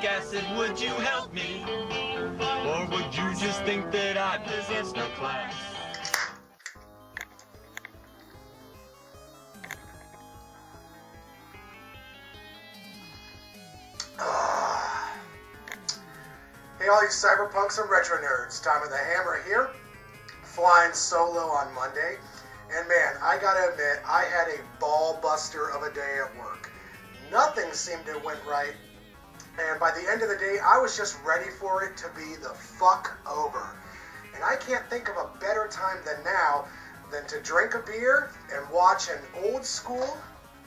acid, would you help me? Or would you just think that I possess no class? Hey all you cyberpunks and retro nerds, Time of the Hammer here, flying solo on Monday, and man, I gotta admit, I had a ball buster of a day at work. Nothing seemed to went right, and by the end of the day, I was just ready for it to be the fuck over. And I can't think of a better time than now than to drink a beer and watch an old school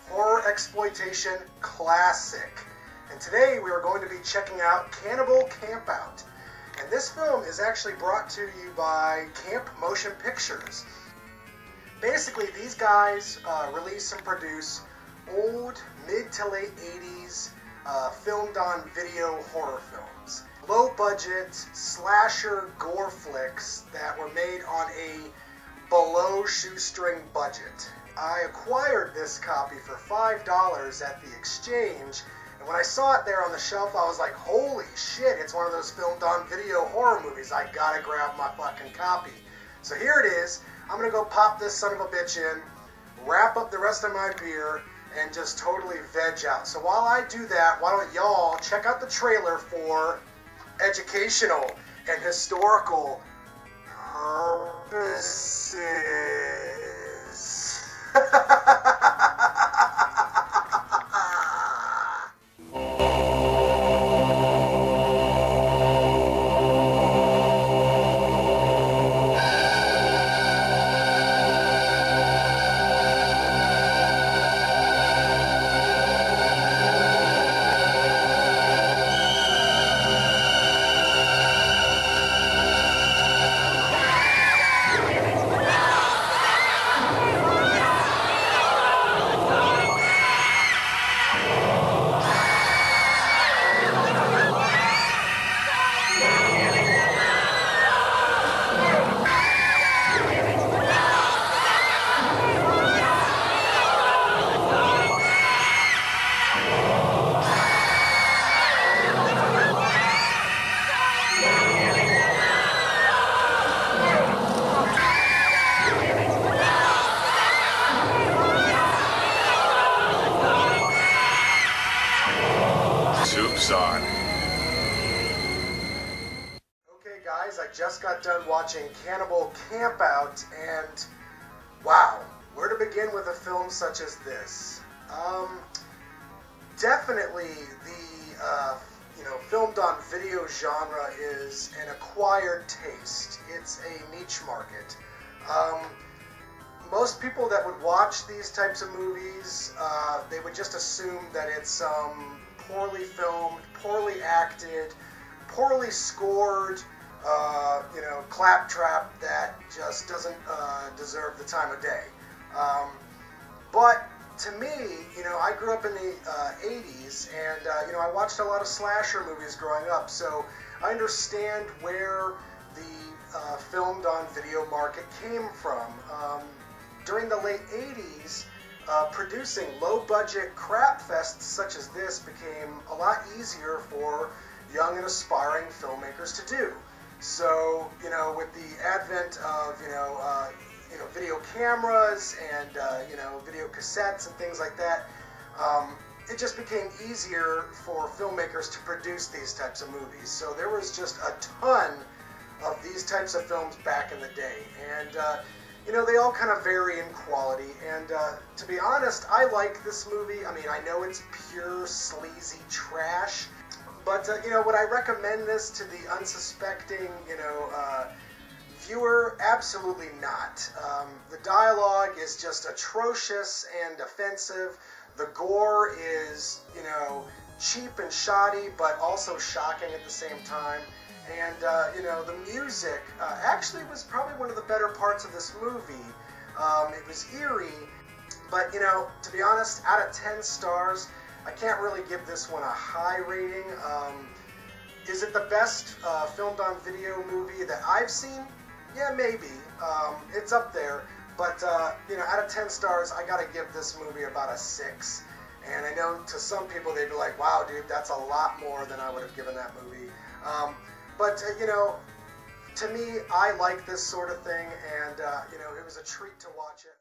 horror exploitation classic. And today we are going to be checking out Cannibal Campout. And this film is actually brought to you by Camp Motion Pictures. Basically, these guys release and produce old, mid to late 80s filmed on video horror films. Low budget, slasher gore flicks that were made on a below shoestring budget. I acquired this copy for $5 at the Exchange, and when I saw it there on the shelf, I was like, holy shit, it's one of those filmed on video horror movies. I gotta grab my fucking copy. So here it is. I'm gonna go pop this son of a bitch in, wrap up the rest of my beer, and just totally veg out. So while I do that, why don't y'all check out the trailer for educational and historical purposes. Soup's on. Okay guys, I just got done watching Cannibal Campout, and wow, where to begin with a film such as this? Definitely the filmed on video genre is an acquired taste. It's a niche market. Most people that would watch these types of movies, they would just assume that it's poorly filmed, poorly acted, poorly scored, claptrap that just doesn't deserve the time of day. But to me, I grew up in the 80s, and I watched a lot of slasher movies growing up, so I understand where the filmed on video market came from. During the late 80s, producing low-budget crap fests such as this became a lot easier for young and aspiring filmmakers to do. So, with the advent of, video cameras and, video cassettes and things like that, it just became easier for filmmakers to produce these types of movies. So there was just a ton of these types of films back in the day. And, they all kind of vary in quality, and to be honest, I like this movie. I mean, I know it's pure sleazy trash, but, would I recommend this to the unsuspecting, viewer? Absolutely not. The dialogue is just atrocious and offensive. The gore is, cheap and shoddy, but also shocking at the same time. And, the music actually was probably one of the better parts of this movie. It was eerie, but, to be honest, out of 10 stars, I can't really give this one a high rating. Is it the best filmed on video movie that I've seen? Yeah, maybe. It's up there. But, out of 10 stars, I gotta give this movie about a 6. And I know to some people they'd be like, wow, dude, that's a lot more than I would have given that movie. But you know, to me, I like this sort of thing, and you know, it was a treat to watch it.